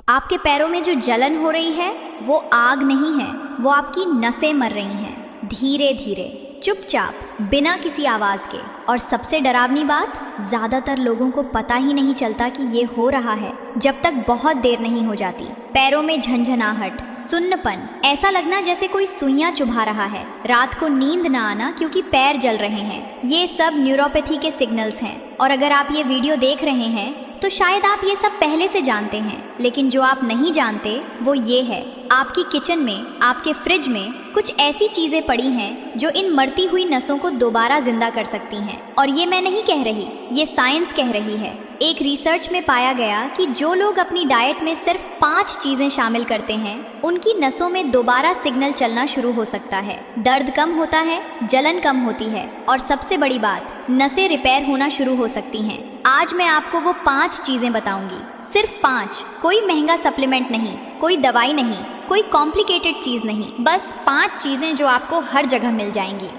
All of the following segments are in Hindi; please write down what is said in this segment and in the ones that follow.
आपके पैरों में जो जलन हो रही है वो आग नहीं है, वो आपकी नसें मर रही हैं, धीरे धीरे, चुपचाप, बिना किसी आवाज़ के। और सबसे डरावनी बात, ज़्यादातर लोगों को पता ही नहीं चलता कि ये हो रहा है जब तक बहुत देर नहीं हो जाती। पैरों में झंझनाहट, सुन्नपन, ऐसा लगना जैसे कोई सुइयां चुभा रहा है, रात को नींद ना आना क्योंकि पैर जल रहे हैं, ये सब न्यूरोपैथी के सिग्नल्स हैं। और अगर आप ये वीडियो देख रहे हैं तो शायद आप ये सब पहले से जानते हैं, लेकिन जो आप नहीं जानते वो ये है, आपकी किचन में, आपके फ्रिज में कुछ ऐसी चीजें पड़ी हैं जो इन मरती हुई नसों को दोबारा जिंदा कर सकती हैं। और ये मैं नहीं कह रही, ये साइंस कह रही है। एक रिसर्च में पाया गया कि जो लोग अपनी डाइट में सिर्फ 5 चीजें शामिल करते हैं, उनकी नसों में दोबारा सिग्नल चलना शुरू हो सकता है, दर्द कम होता है, जलन कम होती है, और सबसे बड़ी बात, नसें रिपेयर होना शुरू हो सकती हैं। आज मैं आपको वो 5 चीजें बताऊंगी, सिर्फ 5, कोई महंगा सप्लीमेंट नहीं, कोई दवाई नहीं, कोई कॉम्प्लिकेटेड चीज नहीं, बस 5 चीजें जो आपको हर जगह मिल जाएंगी।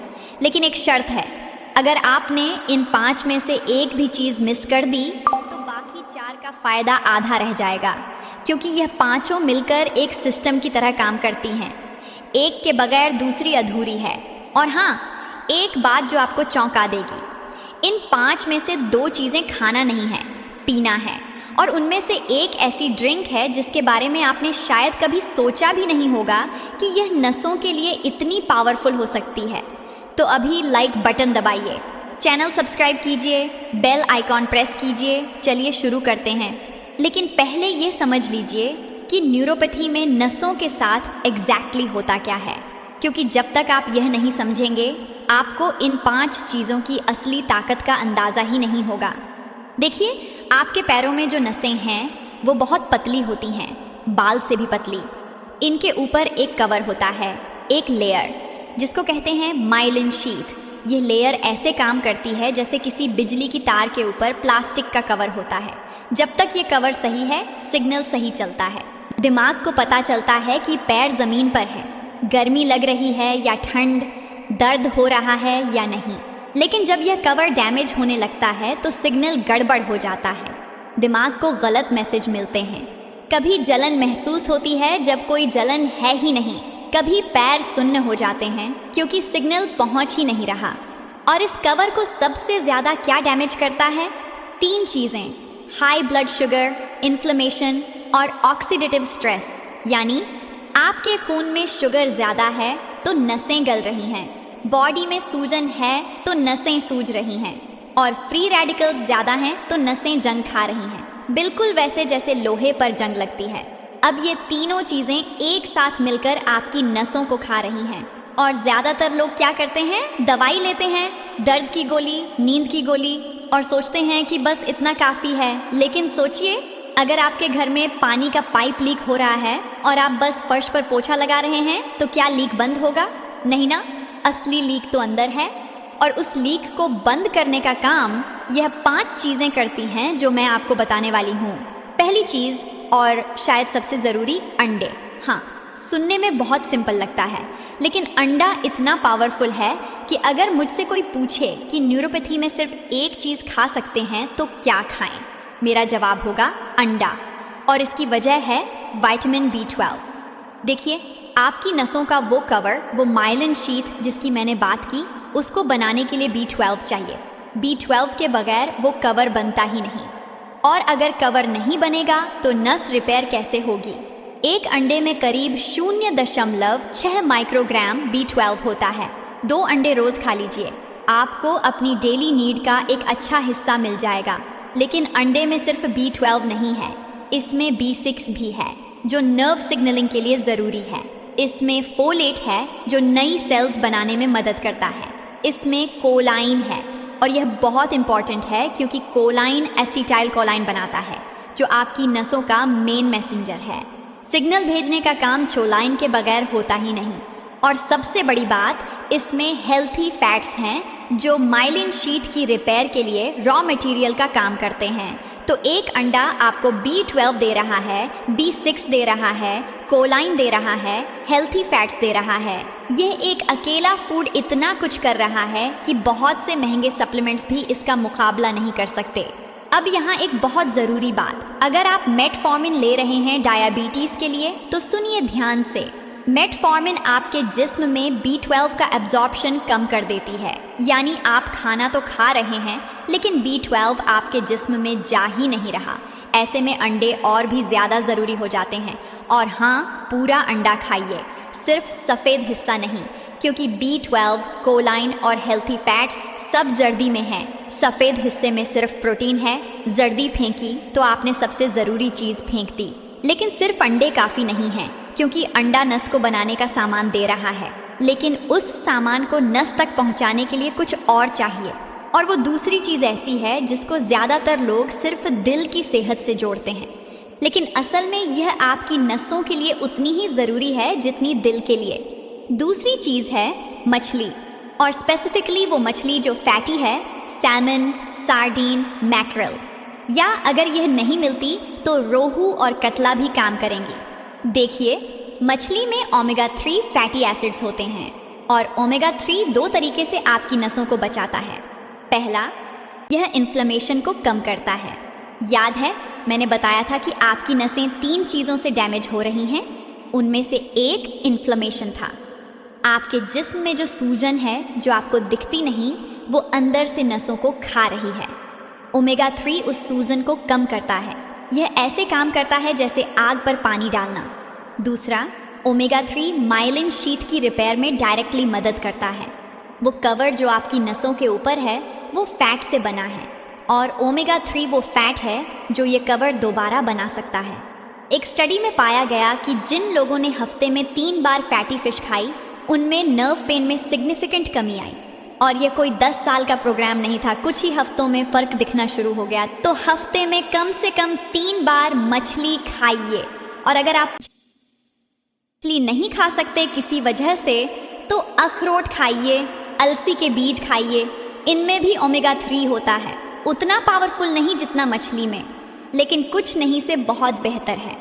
लेकिन एक शर्त है, अगर आपने इन 5 में से एक भी चीज मिस कर दी तो बाकी 4 का फायदा आधा रह जाएगा, क्योंकि यह पांचों मिलकर एक सिस्टम की तरह काम करती हैं। एक के बगैर दूसरी अधूरी है। और हाँ, एक बात जो आपको चौंका देगी, इन 5 में से 2 चीजें खाना नहीं है, पीना है। और उनमें से एक ऐसी ड्रिंक है जिसके बारे में आपने शायद कभी सोचा भी नहीं होगा कि यह नसों के लिए इतनी पावरफुल हो सकती है। तो अभी लाइक बटन दबाइए, चैनल सब्सक्राइब कीजिए, बेल आइकॉन प्रेस कीजिए। चलिए शुरू करते हैं। लेकिन पहले ये समझ लीजिए कि न्यूरोपैथी में नसों के साथ एग्जैक्टली होता क्या है, क्योंकि जब तक आप यह नहीं समझेंगे आपको इन 5 चीज़ों की असली ताकत का अंदाज़ा ही नहीं होगा। देखिए, आपके पैरों में जो नसें हैं वो बहुत पतली होती हैं, बाल से भी पतली। इनके ऊपर एक कवर होता है, एक लेयर, जिसको कहते हैं माइलिन शीथ। ये लेयर ऐसे काम करती है जैसे किसी बिजली की तार के ऊपर प्लास्टिक का कवर होता है। जब तक ये कवर सही है, सिग्नल सही चलता है। दिमाग को पता चलता है कि पैर ज़मीन पर है, गर्मी लग रही है या ठंड, दर्द हो रहा है या नहीं। लेकिन जब यह कवर डैमेज होने लगता है तो सिग्नल गड़बड़ हो जाता है, दिमाग को गलत मैसेज मिलते हैं। कभी जलन महसूस होती है जब कोई जलन है ही नहीं, कभी पैर सुन्न हो जाते हैं क्योंकि सिग्नल पहुंच ही नहीं रहा। और इस कवर को सबसे ज़्यादा क्या डैमेज करता है? 3 चीज़ें, हाई ब्लड शुगर, इन्फ्लेमेशन और ऑक्सीडेटिव स्ट्रेस। यानी आपके खून में शुगर ज़्यादा है तो नसें गल रही हैं, बॉडी में सूजन है तो नसें सूज रही हैं, और फ्री रेडिकल्स ज़्यादा हैं तो नसें जंग खा रही हैं, बिल्कुल वैसे जैसे लोहे पर जंग लगती है। अब ये तीनों चीज़ें एक साथ मिलकर आपकी नसों को खा रही हैं। और ज़्यादातर लोग क्या करते हैं? दवाई लेते हैं, दर्द की गोली, नींद की गोली, और सोचते हैं कि बस इतना काफ़ी है। लेकिन सोचिए, अगर आपके घर में पानी का पाइप लीक हो रहा है और आप बस फर्श पर पोछा लगा रहे हैं तो क्या लीक बंद होगा? नहीं ना, असली लीक तो अंदर है। और उस लीक को बंद करने का काम यह 5 चीज़ें करती हैं जो मैं आपको बताने वाली हूँ। पहली चीज़, और शायद सबसे ज़रूरी, अंडे। हाँ, सुनने में बहुत सिंपल लगता है, लेकिन अंडा इतना पावरफुल है कि अगर मुझसे कोई पूछे कि न्यूरोपैथी में सिर्फ एक चीज़ खा सकते हैं तो क्या खाएं, मेरा जवाब होगा अंडा। और इसकी वजह है विटामिन B12। देखिए, आपकी नसों का वो कवर, वो माइलिन शीथ जिसकी मैंने बात की, उसको बनाने के लिए B12 चाहिए। B12 के बगैर वो कवर बनता ही नहीं। और अगर कवर नहीं बनेगा तो नस रिपेयर कैसे होगी? एक अंडे में करीब 0.6 माइक्रोग्राम B12 होता है। 2 अंडे रोज खा लीजिए, आपको अपनी डेली नीड का एक अच्छा हिस्सा मिल जाएगा। लेकिन अंडे में सिर्फ B12 नहीं है, इसमें B6 भी है जो नर्व सिग्नलिंग के लिए ज़रूरी है। इसमें फोलेट है जो नई सेल्स बनाने में मदद करता है। इसमें कोलाइन है, और यह बहुत इंपॉर्टेंट है क्योंकि कोलाइन एसिटाइल कोलाइन बनाता है जो आपकी नसों का मेन मैसेंजर है। सिग्नल भेजने का काम चोलाइन के बगैर होता ही नहीं। और सबसे बड़ी बात, इसमें हेल्थी फैट्स हैं जो माइलिन शीथ की रिपेयर के लिए रॉ मटेरियल का काम करते हैं। तो एक अंडा आपको B12 दे रहा है, B6 दे रहा है, कोलाइन दे रहा है, हेल्थी फैट्स दे रहा है। यह एक अकेला फूड इतना कुछ कर रहा है कि बहुत से महंगे सप्लीमेंट्स भी इसका मुकाबला नहीं कर सकते। अब यहाँ एक बहुत ज़रूरी बात, अगर आप मेटफॉर्मिन ले रहे हैं डायबिटीज़ के लिए तो सुनिए ध्यान से। मेटफॉर्मिन आपके जिस्म में B12 का एब्जॉर्प्शन कम कर देती है, यानी आप खाना तो खा रहे हैं लेकिन B12 आपके जिस्म में जा ही नहीं रहा। ऐसे में अंडे और भी ज़्यादा ज़रूरी हो जाते हैं। और हाँ, पूरा अंडा खाइए, सिर्फ सफ़ेद हिस्सा नहीं, क्योंकि B12, कोलाइन और हेल्थी फैट्स सब जर्दी में हैं। सफ़ेद हिस्से में सिर्फ प्रोटीन है। जर्दी फेंकी तो आपने सबसे ज़रूरी चीज़ फेंक दी। लेकिन सिर्फ अंडे काफ़ी नहीं हैं, क्योंकि अंडा नस को बनाने का सामान दे रहा है, लेकिन उस सामान को नस तक पहुंचाने के लिए कुछ और चाहिए। और वो दूसरी चीज़ ऐसी है जिसको ज़्यादातर लोग सिर्फ दिल की सेहत से जोड़ते हैं, लेकिन असल में यह आपकी नसों के लिए उतनी ही ज़रूरी है जितनी दिल के लिए। दूसरी चीज़ है मछली, और स्पेसिफिकली वो मछली जो फैटी है, सैमन, सार्डीन, मैकरेल। या अगर यह नहीं मिलती तो रोहू और कतला भी काम करेंगी। देखिए, मछली में ओमेगा 3 फैटी एसिड्स होते हैं, और ओमेगा 3 दो तरीके से आपकी नसों को बचाता है। पहला, यह इन्फ्लेमेशन को कम करता है। याद है मैंने बताया था कि आपकी नसें 3 चीज़ों से डैमेज हो रही हैं, उनमें से एक इन्फ्लेमेशन था। आपके जिस्म में जो सूजन है जो आपको दिखती नहीं, वो अंदर से नसों को खा रही है। ओमेगा 3 उस सूजन को कम करता है। यह ऐसे काम करता है जैसे आग पर पानी डालना। दूसरा, ओमेगा 3 माइलिन शीथ की रिपेयर में डायरेक्टली मदद करता है। वो कवर जो आपकी नसों के ऊपर है वो फैट से बना है, और ओमेगा 3 वो फैट है जो ये कवर दोबारा बना सकता है। एक स्टडी में पाया गया कि जिन लोगों ने हफ्ते में 3 बार फैटी फिश खाई, उनमें नर्व पेन में सिग्निफिकेंट कमी आई। और ये कोई 10 साल का प्रोग्राम नहीं था, कुछ ही हफ्तों में फ़र्क दिखना शुरू हो गया। तो हफ्ते में कम से कम 3 बार मछली खाइए। और अगर आप मछली नहीं खा सकते किसी वजह से, तो अखरोट खाइए, अलसी के बीज खाइए, इनमें भी ओमेगा 3 होता है। उतना पावरफुल नहीं जितना मछली में, लेकिन कुछ नहीं से बहुत बेहतर है।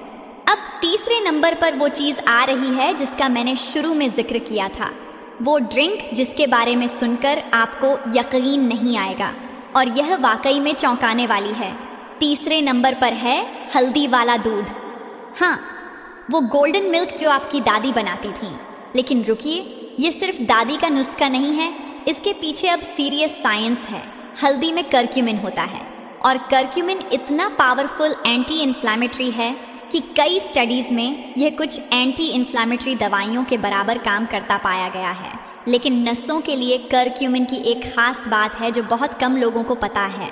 अब तीसरे नंबर पर वो चीज़ आ रही है जिसका मैंने शुरू में जिक्र किया था, वो ड्रिंक जिसके बारे में सुनकर आपको यकीन नहीं आएगा, और यह वाकई में चौंकाने वाली है। तीसरे नंबर पर है हल्दी वाला दूध। हाँ, वो गोल्डन मिल्क जो आपकी दादी बनाती थी। लेकिन रुकिए, ये सिर्फ दादी का नुस्खा नहीं है, इसके पीछे अब सीरियस साइंस है। हल्दी में कर्क्यूमिन होता है, और कर्क्यूमिन इतना पावरफुल एंटी इन्फ्लामेटरी है कि कई स्टडीज़ में यह कुछ एंटी इन्फ्लामेटरी दवाइयों के बराबर काम करता पाया गया है। लेकिन नसों के लिए कर्क्यूमिन की एक ख़ास बात है जो बहुत कम लोगों को पता है।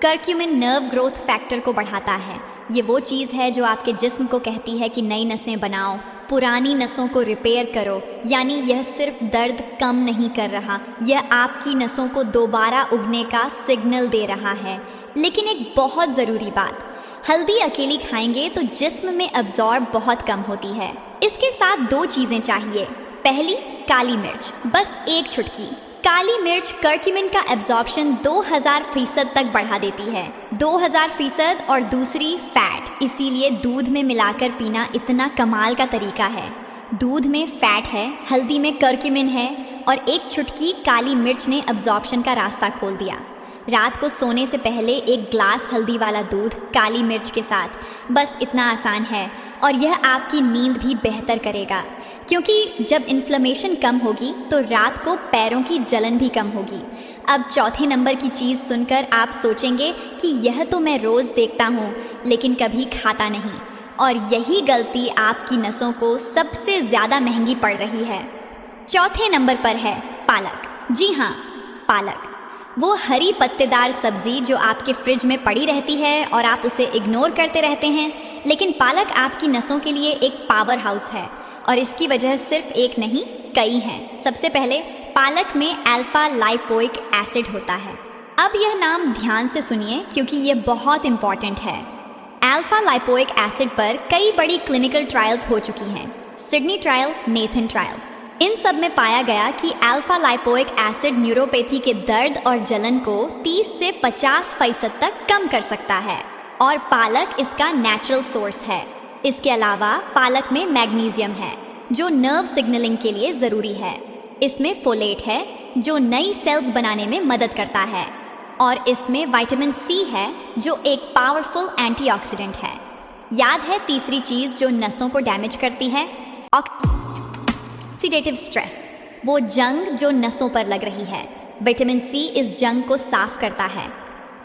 कर्क्यूमिन नर्व ग्रोथ फैक्टर को बढ़ाता है। ये वो चीज़ है जो आपके जिस्म को कहती है कि नई नसें बनाओ, पुरानी नसों को रिपेयर करो। यानी यह सिर्फ दर्द कम नहीं कर रहा, यह आपकी नसों को दोबारा उगने का सिग्नल दे रहा है। लेकिन एक बहुत ज़रूरी बात, हल्दी अकेली खाएंगे तो जिस्म में अब्जॉर्ब बहुत कम होती है। इसके साथ 2 चीज़ें चाहिए। पहली, काली मिर्च, बस 1 चुटकी। काली मिर्च कर्क्यूमिन का एब्जॉर्प्शन 2000% तक बढ़ा देती है, 2000%। और दूसरी, फैट, इसीलिए दूध में मिलाकर पीना इतना कमाल का तरीका है। दूध में फैट है, हल्दी में कर्क्यूमिन है, और 1 चुटकी काली मिर्च ने एब्जॉर्प्शन का रास्ता खोल दिया। रात को सोने से पहले 1 ग्लास हल्दी वाला दूध काली मिर्च के साथ, बस इतना आसान है, और यह आपकी नींद भी बेहतर करेगा। क्योंकि जब इन्फ्लेमेशन कम होगी तो रात को पैरों की जलन भी कम होगी। अब चौथे नंबर की चीज़ सुनकर आप सोचेंगे कि यह तो मैं रोज़ देखता हूँ लेकिन कभी खाता नहीं, और यही गलती आपकी नसों को सबसे ज़्यादा महंगी पड़ रही है। चौथे नंबर पर है पालक। जी हाँ, पालक, वो हरी पत्तेदार सब्जी जो आपके फ्रिज में पड़ी रहती है और आप उसे इग्नोर करते रहते हैं। लेकिन पालक आपकी नसों के लिए एक पावर हाउस है, और इसकी वजह सिर्फ एक नहीं, कई हैं। सबसे पहले, पालक में अल्फा लाइपोइक एसिड होता है। अब यह नाम ध्यान से सुनिए क्योंकि ये बहुत इंपॉर्टेंट है। अल्फा लाइपोइक एसिड पर कई बड़ी क्लिनिकल ट्रायल्स हो चुकी हैं, सिडनी ट्रायल, नेथन ट्रायल। इन सब में पाया गया कि अल्फा लाइपोइक एसिड न्यूरोपैथी के दर्द और जलन को 30 से 50% तक कम कर सकता है, और पालक इसका नेचुरल सोर्स है। इसके अलावा पालक में मैग्नीशियम है जो नर्व सिग्नलिंग के लिए ज़रूरी है। इसमें फोलेट है जो नई सेल्स बनाने में मदद करता है। और इसमें विटामिन सी है जो एक पावरफुल एंटीऑक्सीडेंट है। याद है तीसरी चीज़ जो नसों को डैमेज करती है? ऑक्सीडेटिव स्ट्रेस, वो जंग जो नसों पर लग रही है। विटामिन सी इस जंग को साफ करता है।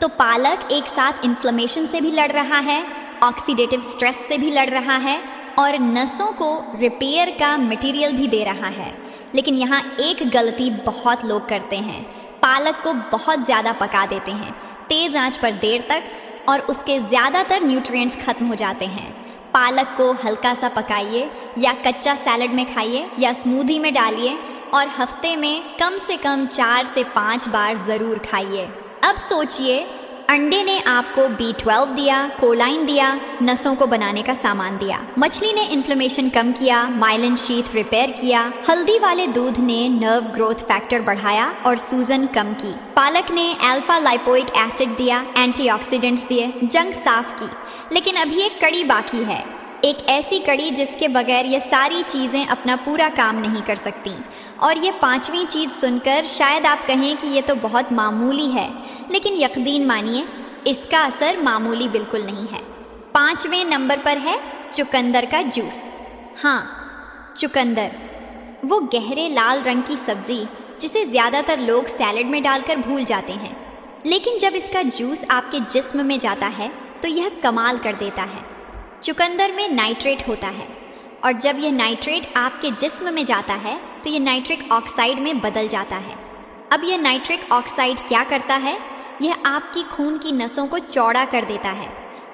तो पालक एक साथ इन्फ्लेमेशन से भी लड़ रहा है, ऑक्सीडेटिव स्ट्रेस से भी लड़ रहा है और नसों को रिपेयर का मटेरियल भी दे रहा है। लेकिन यहाँ एक गलती बहुत लोग करते हैं, पालक को बहुत ज़्यादा पका देते हैं तेज़ आंच पर देर तक और उसके ज़्यादातर न्यूट्रिएंट्स खत्म हो जाते हैं। पालक को हल्का सा पकाइए या कच्चा सैलड में खाइए या स्मूदी में डालिए और हफ्ते में कम से कम 4 से 5 बार ज़रूर खाइए। अब सोचिए, अंडे ने आपको B12 दिया, कोलाइन दिया, नसों को बनाने का सामान दिया। मछली ने इन्फ्लेमेशन कम किया, माइलिन शीथ रिपेयर किया। हल्दी वाले दूध ने नर्व ग्रोथ फैक्टर बढ़ाया और सूजन कम की। पालक ने अल्फा लाइपोइक एसिड दिया, एंटीऑक्सीडेंट्स दिए, जंग साफ की। लेकिन अभी एक कड़ी बाकी है, एक ऐसी कड़ी जिसके बगैर ये सारी चीज़ें अपना पूरा काम नहीं कर सकती। और ये 5वीं चीज़ सुनकर शायद आप कहें कि ये तो बहुत मामूली है, लेकिन यकीन मानिए इसका असर मामूली बिल्कुल नहीं है। 5वें नंबर पर है चुकंदर का जूस। हाँ, चुकंदर, वो गहरे लाल रंग की सब्ज़ी जिसे ज़्यादातर लोग सैलड में डालकर भूल जाते हैं। लेकिन जब इसका जूस आपके जिस्म में जाता है तो यह कमाल कर देता है। चुकंदर में नाइट्रेट होता है और जब यह नाइट्रेट आपके जिस्म में जाता है तो यह नाइट्रिक ऑक्साइड में बदल जाता है। अब यह नाइट्रिक ऑक्साइड क्या करता है? यह आपकी खून की नसों को चौड़ा कर देता है,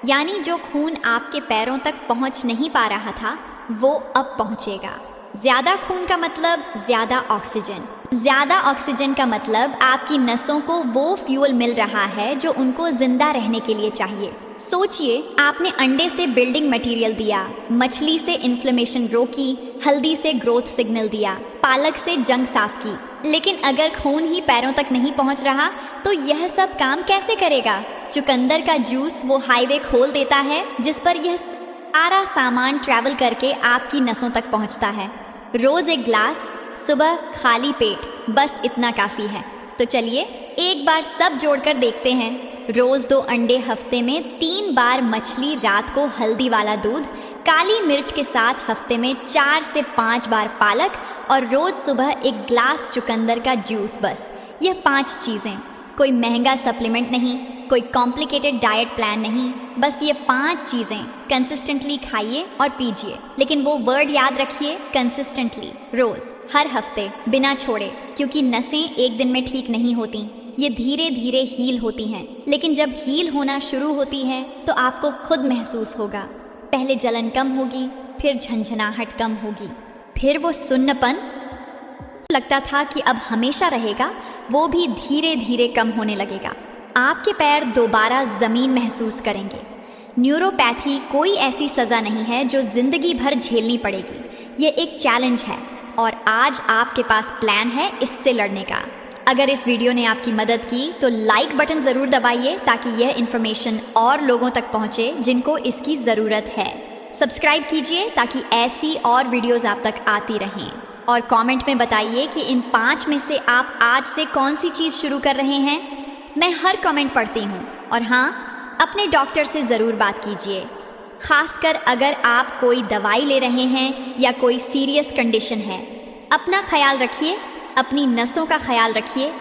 यानी जो खून आपके पैरों तक पहुंच नहीं पा रहा था वो अब पहुंचेगा। ज़्यादा खून का मतलब ज़्यादा ऑक्सीजन। ज़्यादा ऑक्सीजन का मतलब आपकी नसों को वो फ्यूल मिल रहा है जो उनको जिंदा रहने के लिए चाहिए। सोचिए, आपने अंडे से बिल्डिंग मटेरियल दिया, मछली से इन्फ्लेमेशन रोकी, हल्दी से ग्रोथ सिग्नल दिया, पालक से जंग साफ की, लेकिन अगर खून ही पैरों तक नहीं पहुंच रहा तो यह सब काम कैसे करेगा? चुकंदर का जूस वो हाईवे खोल देता है जिस पर यह सारा सामान ट्रैवल करके आपकी नसों तक पहुंचता है। रोज एक ग्लास, सुबह खाली पेट, बस इतना काफ़ी है। तो चलिए एक बार सब जोड़कर देखते हैं। रोज 2 अंडे, हफ्ते में 3 बार मछली, रात को हल्दी वाला दूध, काली मिर्च के साथ हफ्ते में 4 से 5 बार पालक और रोज सुबह एक ग्लास चुकंदर का जूस। बस यह 5 चीज़ें, कोई महंगा सप्लीमेंट नहीं, कोई कॉम्प्लिकेटेड डाइट प्लान नहीं, बस ये 5 चीज़ें कंसिस्टेंटली खाइए और पीजिए। लेकिन वो वर्ड याद रखिए, कंसिस्टेंटली, रोज़, हर हफ्ते, बिना छोड़े, क्योंकि नसें एक दिन में ठीक नहीं होती, ये धीरे धीरे हील होती हैं। लेकिन जब हील होना शुरू होती है तो आपको खुद महसूस होगा, पहले जलन कम होगी, फिर झंझनाहट कम होगी, फिर वो सुन्नपन लगता था कि अब हमेशा रहेगा, वो भी धीरे धीरे कम होने लगेगा। आपके पैर दोबारा ज़मीन महसूस करेंगे। न्यूरोपैथी कोई ऐसी सज़ा नहीं है जो ज़िंदगी भर झेलनी पड़ेगी, ये एक चैलेंज है और आज आपके पास प्लान है इससे लड़ने का। अगर इस वीडियो ने आपकी मदद की तो लाइक बटन ज़रूर दबाइए ताकि यह इन्फॉर्मेशन और लोगों तक पहुँचे जिनको इसकी ज़रूरत है। सब्सक्राइब कीजिए ताकि ऐसी और वीडियोज़ आप तक आती रहें और कमेंट में बताइए कि इन 5 में से आप आज से कौन सी चीज़ शुरू कर रहे हैं। मैं हर कमेंट पढ़ती हूँ। और हाँ, अपने डॉक्टर से ज़रूर बात कीजिए, खासकर अगर आप कोई दवाई ले रहे हैं या कोई सीरियस कंडीशन है। अपना ख्याल रखिए, अपनी नसों का ख्याल रखिए